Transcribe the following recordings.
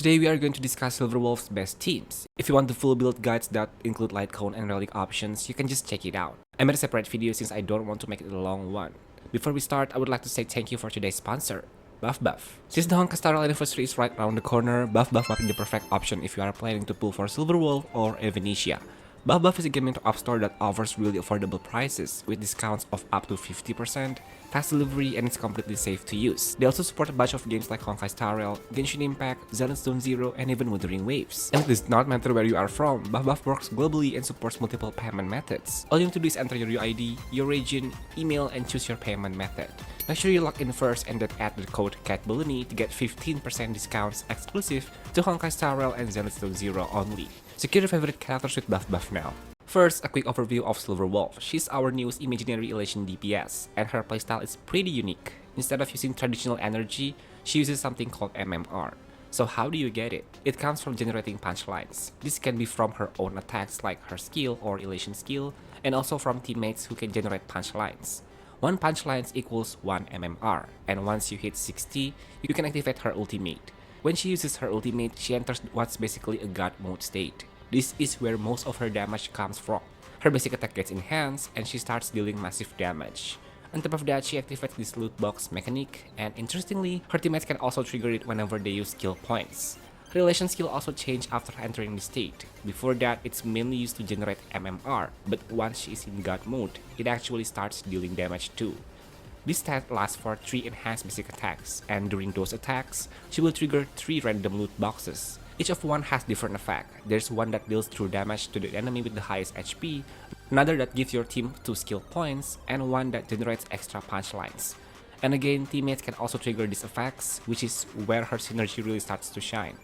Today we are going to discuss Silverwolf's best teams. If you want the full build guides that include light cone and relic options, you can just check it out. I made a separate video since I don't want to make it a long one. Before we start, I would like to say thank you for today's sponsor, Buff. Since the Honkai Star anniversary is right around the corner, Buff might be the perfect option if you are planning to pull for Silverwolf or Evanesia. Buff is a gaming app store that offers really affordable prices with discounts of up to 50%, fast delivery, and it's completely safe to use. They also support a bunch of games like Honkai Star Rail, Genshin Impact, Zone Zero, and even Wuthering Waves. And it does not matter where you are from, Buff works globally and supports multiple payment methods. All you need to do is enter your UID, your region, email, and choose your payment method. Make sure you log in first and then add the code CATBALONI to get 15% discounts exclusive to Honkai Star Rail and Zone Zero only. Secure your favorite characters with Buff now. First, a quick overview of Silverwolf. She's our newest imaginary elation DPS, and her playstyle is pretty unique. Instead of using traditional energy, she uses something called MMR. So how do you get it? It comes from generating punchlines. This can be from her own attacks like her skill or elation skill, and also from teammates who can generate punchlines. One punchline equals 1 MMR, and once you hit 60, you can activate her ultimate. When she uses her ultimate, she enters what's basically a god mode state. This is where most of her damage comes from. Her basic attack gets enhanced, and she starts dealing massive damage. On top of that, she activates this loot box mechanic, and interestingly, her teammates can also trigger it whenever they use skill points. Her elation skill also changes after entering the state. Before that, it's mainly used to generate MMR, but once she is in god mode, it actually starts dealing damage too. This stat lasts for 3 enhanced basic attacks, and during those attacks, she will trigger 3 random loot boxes. Each of one has different effect. There's one that deals true damage to the enemy with the highest HP, another that gives your team 2 skill points, and one that generates extra punchlines. And again, teammates can also trigger these effects, which is where her synergy really starts to shine.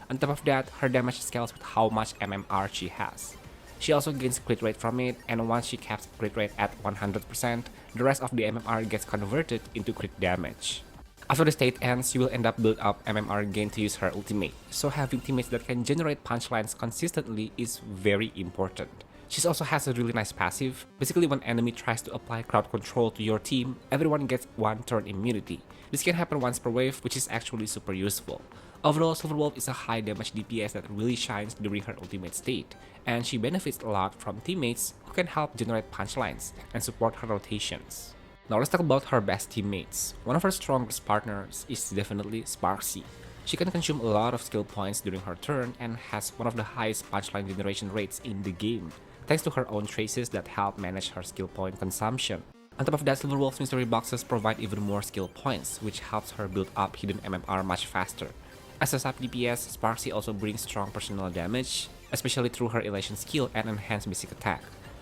On top of that, her damage scales with how much MMR she has. She also gains crit rate from it, and once she caps crit rate at 100%, the rest of the MMR gets converted into crit damage. After the state ends, you will end up build up MMR gain to use her ultimate, so having teammates that can generate punchlines consistently is very important. She also has a really nice passive. Basically, when enemy tries to apply crowd control to your team, everyone gets 1 turn immunity. This can happen once per wave, which is actually super useful. Overall, Silverwolf is a high damage DPS that really shines during her ultimate state, and she benefits a lot from teammates who can help generate punchlines and support her rotations. Now let's talk about her best teammates. One of her strongest partners is definitely Sparxy. She can consume a lot of skill points during her turn and has one of the highest punchline generation rates in the game, thanks to her own traces that help manage her skill point consumption. On top of that, Silverwolf's mystery boxes provide even more skill points, which helps her build up hidden MMR much faster. As a sub DPS, Sparxy also brings strong personal damage, especially through her elation skill and enhanced basic attack.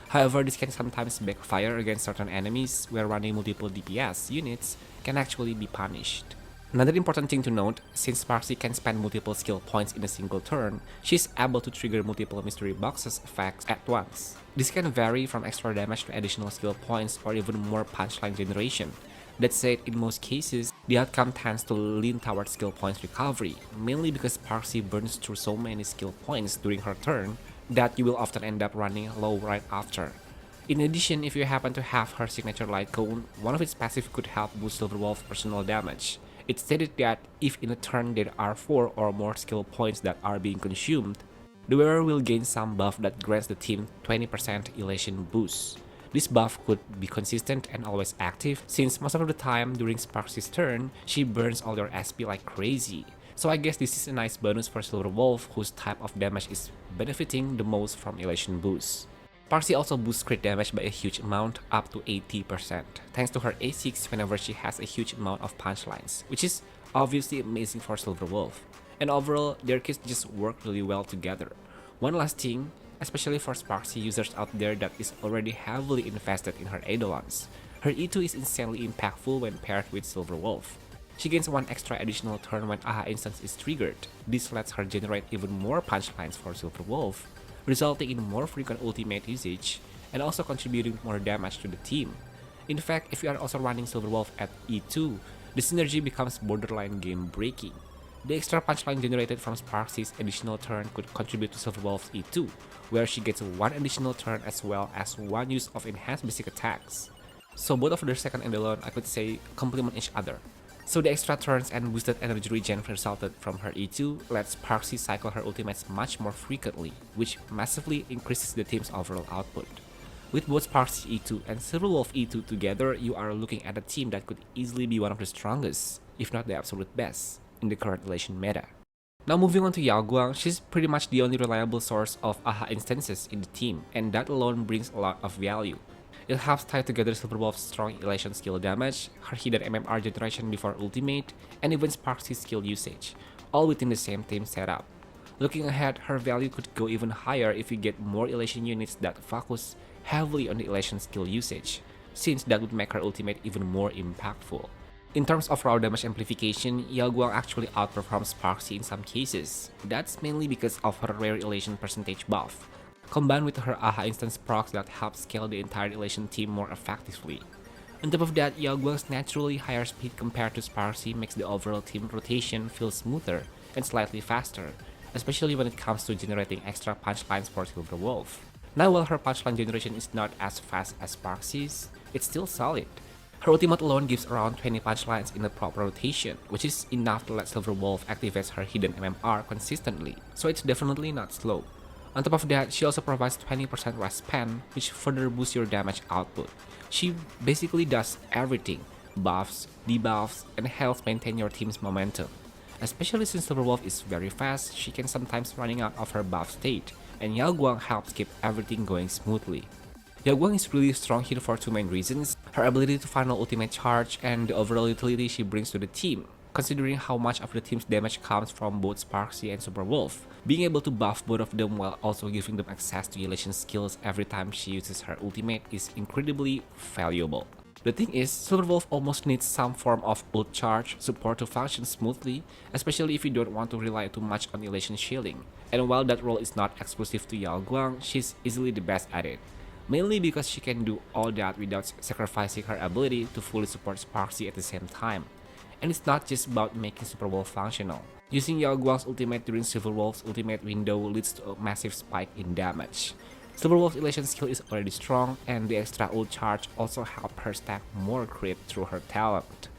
However, this can sometimes backfire against certain enemies, where running multiple DPS units can actually be punished. Another important thing to note, since Sparxy can spend multiple skill points in a single turn, she is able to trigger multiple mystery boxes effects at once. This can vary from extra damage to additional skill points or even more punchline generation. That said, in most cases, the outcome tends to lean towards skill points recovery, mainly because Sparxy burns through so many skill points during her turn that you will often end up running low right after. In addition, if you happen to have her signature light cone, one of its passive could help boost Silverwolf's personal damage. It's stated that if in a turn there are 4 or more skill points that are being consumed, the wearer will gain some buff that grants the team 20% elation boost. This buff could be consistent and always active, since most of the time during Sparxy's turn, she burns all your SP like crazy. So I guess this is a nice bonus for Silverwolf, whose type of damage is benefiting the most from elation boosts. Sparxy also boosts crit damage by a huge amount, up to 80%, thanks to her A6 whenever she has a huge amount of punchlines, which is obviously amazing for Silverwolf. And overall, their kits just work really well together. One last thing, especially for Sparxy users out there that is already heavily invested in her eidolons, her E2 is insanely impactful when paired with Silverwolf. She gains 1 extra additional turn when AHA instance is triggered. This lets her generate even more punchlines for Silverwolf, resulting in more frequent ultimate usage and also contributing more damage to the team. In fact, if you are also running Silverwolf at E2, the synergy becomes borderline game breaking. The extra punchline generated from Sparxy's additional turn could contribute to Silverwolf's E2, where she gets 1 additional turn as well as 1 use of enhanced basic attacks. So both of their second eidolon, I could say, complement each other. So the extra turns and boosted energy regen resulted from her E2 lets Sparxie cycle her ultimates much more frequently, which massively increases the team's overall output. With both Sparxie E2 and silverwolf E2 together, you are looking at a team that could easily be one of the strongest, if not the absolute best, in the current Elation meta. Now moving on to Yao Guang, she's pretty much the only reliable source of AHA instances in the team, and that alone brings a lot of value. It helps tie together Silverwolf's strong elation skill damage, her hidden MMR generation before ultimate, and even Sparxie's skill usage, all within the same team setup. Looking ahead, her value could go even higher if you get more elation units that focus heavily on the elation skill usage, since that would make her ultimate even more impactful. In terms of raw damage amplification, Yao Guang actually outperforms Sparxie in some cases. That's mainly because of her rare elation percentage buff, combined with her AHA instance procs that help scale the entire elation team more effectively. On top of that, Yao Guang's naturally higher speed compared to Sparxie makes the overall team rotation feel smoother and slightly faster, especially when it comes to generating extra punchlines for Silverwolf. Now while her punchline generation is not as fast as Sparxie's, it's still solid. Her ultimate alone gives around 20 punchlines in a proper rotation, which is enough to let Silverwolf activate her hidden MMR consistently, so it's definitely not slow. On top of that, she also provides 20% rest span, which further boosts your damage output. She basically does everything: buffs, debuffs, and helps maintain your team's momentum. Especially since Silverwolf is very fast, she can sometimes running out of her buff state, and Yao Guang helps keep everything going smoothly. Yao Guang is really strong here for two main reasons: her ability to final ultimate charge and the overall utility she brings to the team. Considering how much of the team's damage comes from both Sparxie and Silverwolf, being able to buff both of them while also giving them access to elation skills every time she uses her ultimate is incredibly valuable. The thing is, Silverwolf almost needs some form of ult charge support to function smoothly, especially if you don't want to rely too much on elation shielding. And while that role is not exclusive to Yao Guang, she's easily the best at it. Mainly because she can do all that without sacrificing her ability to fully support Sparxie at the same time. And it's not just about making Silverwolf functional. Using Yao Guang's ultimate during Silverwolf's ultimate window leads to a massive spike in damage. Silverwolf's elation skill is already strong, and the extra ult charge also helped her stack more crit through her talent.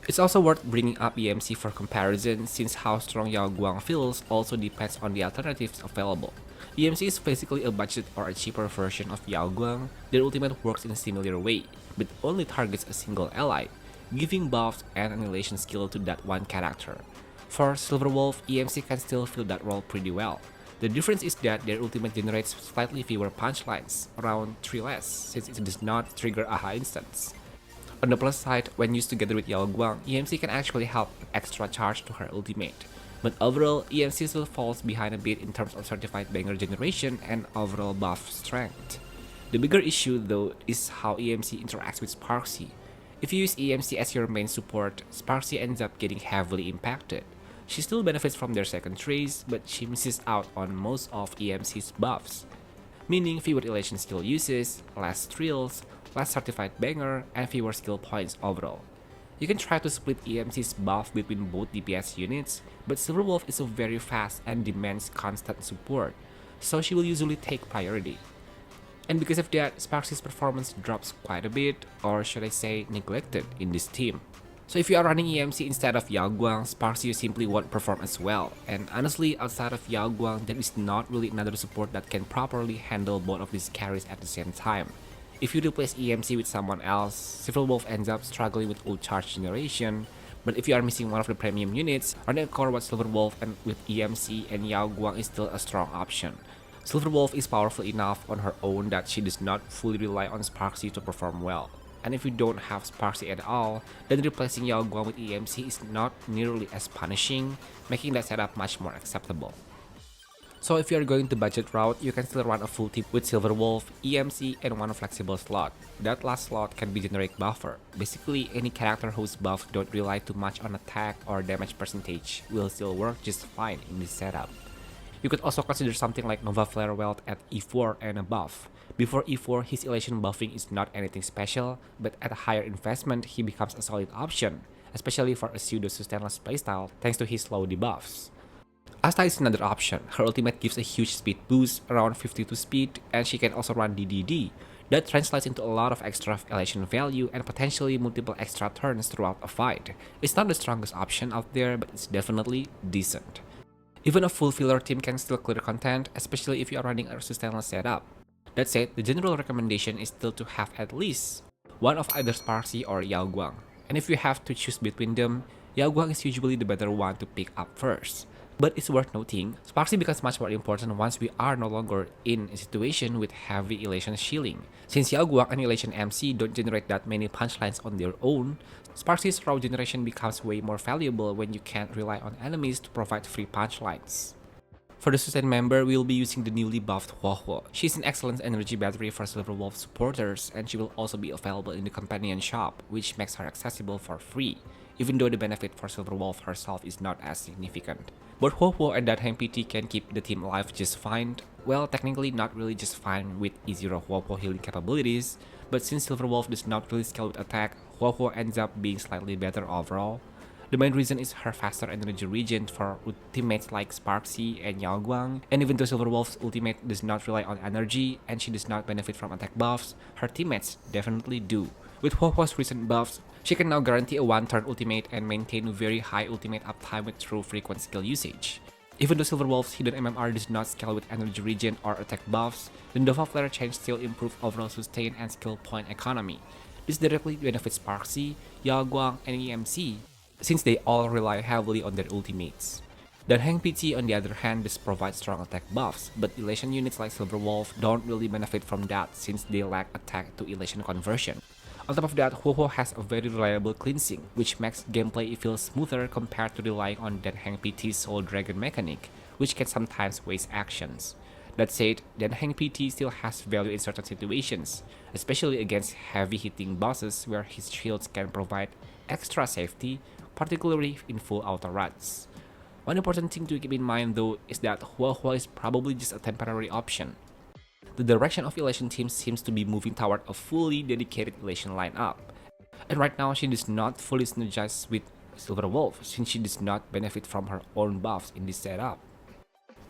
It's also worth bringing up EMC for comparison, since how strong Yao Guang feels also depends on the alternatives available. EMC is basically a budget or a cheaper version of Yao Guang. Their ultimate works in a similar way, but only targets a single ally, giving buffs and annihilation skill to that one character. For Silverwolf, EMC can still fill that role pretty well. The difference is that their ultimate generates slightly fewer punchlines, around 3 less, since it does not trigger AHA instance. On the plus side, when used together with Yao Guang, EMC can actually help extra charge to her ultimate. But overall, EMC still falls behind a bit in terms of certified banger generation and overall buff strength. The bigger issue though is how EMC interacts with Sparxie. If you use EMC as your main support, Sparxie ends up getting heavily impacted. She still benefits from their second trace, but she misses out on most of EMC's buffs, meaning fewer elation skill uses, less thrills, less certified banger, and fewer skill points overall. You can try to split EMC's buff between both DPS units, but Silverwolf is so very fast and demands constant support, so she will usually take priority. And because of that, Sparxie's performance drops quite a bit, or should I say neglected, in this team. So if you are running EMC instead of Yao Guang, Sparxie simply won't perform as well, and honestly, outside of Yao Guang, there is not really another support that can properly handle both of these carries at the same time. If you replace EMC with someone else, Silverwolf ends up struggling with ult charge generation, but if you are missing one of the premium units, running a core with Silverwolf and with EMC and Yao Guang is still a strong option. Silverwolf is powerful enough on her own that she does not fully rely on Sparxie to perform well. And if you don't have Sparxie at all, then replacing Yao Guang with EMC is not nearly as punishing, making that setup much more acceptable. So if you are going to budget route, you can still run a full team with Silverwolf, EMC, and one flexible slot. That last slot can be generic buffer. Basically, any character whose buffs don't rely too much on attack or damage percentage will still work just fine in this setup. You could also consider something like Nova Flare Welt at E4 and above. Before E4, his elation buffing is not anything special, but at a higher investment, he becomes a solid option, especially for a pseudo-sustainless playstyle thanks to his slow debuffs. Asta is another option. Her ultimate gives a huge speed boost, around 52 speed, and she can also run DDD. That translates into a lot of extra elation value and potentially multiple extra turns throughout a fight. It's not the strongest option out there, but it's definitely decent. Even a full filler team can still clear content, especially if you are running a sustainless setup. That said, the general recommendation is still to have at least one of either Sparxi or Yao Guang. And if you have to choose between them, Yao Guang is usually the better one to pick up first. But it's worth noting, Sparxi becomes much more important once we are no longer in a situation with heavy elation shielding. Since Yao Guang and elation MC don't generate that many punchlines on their own, Sparxi's raw generation becomes way more valuable when you can't rely on enemies to provide free punchlines. For the sustain member, we will be using the newly buffed Huohuo. She's an excellent energy battery for silverwolf supporters, and she will also be available in the companion shop, which makes her accessible for free, even though the benefit for silverwolf herself is not as significant. Both Huohuo and that Hang PT can keep the team alive just fine. Well, technically not really just fine with E0 Huohuo healing capabilities, but since silverwolf does not really scale with attack, Huohuo ends up being slightly better overall. The main reason is her faster energy regen for ultimates like Sparxi and Yao Guang, and even though Silverwolf's ultimate does not rely on energy and she does not benefit from attack buffs, her teammates definitely do. With Huohuo's recent buffs, she can now guarantee a one-turn ultimate and maintain very high ultimate uptime with true frequent skill usage. Even though Silverwolf's hidden MMR does not scale with energy regen or attack buffs, the Nova Flare change still improves overall sustain and skill point economy. This directly benefits Sparxi, Yao Guang, and EMC, since they all rely heavily on their ultimates. Dan Heng PT on the other hand does provide strong attack buffs, but elation units like Silverwolf don't really benefit from that since they lack attack to elation conversion. On top of that, Huohuo has a very reliable cleansing, which makes gameplay feel smoother compared to relying on Dan Heng PT's Soul Dragon mechanic, which can sometimes waste actions. That said, Dan Heng PT still has value in certain situations, especially against heavy hitting bosses where his shields can provide extra safety, particularly in full auto runs. One important thing to keep in mind though is that Huohuo is probably just a temporary option. The direction of elation teams seems to be moving toward a fully dedicated elation lineup, and right now she does not fully synergize with Silverwolf since she does not benefit from her own buffs in this setup.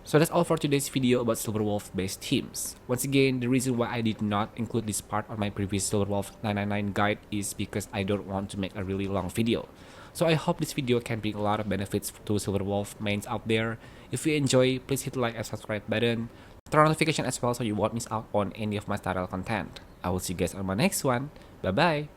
So that's all for today's video about Silverwolf based teams. Once again, the reason why I did not include this part on my previous Silverwolf 999 guide is because I don't want to make a really long video. So I hope this video can bring a lot of benefits to Silverwolf mains out there. If you enjoy, please hit the like and subscribe button. Turn on notification as well so you won't miss out on any of my tutorial content. I will see you guys on my next one. Bye bye!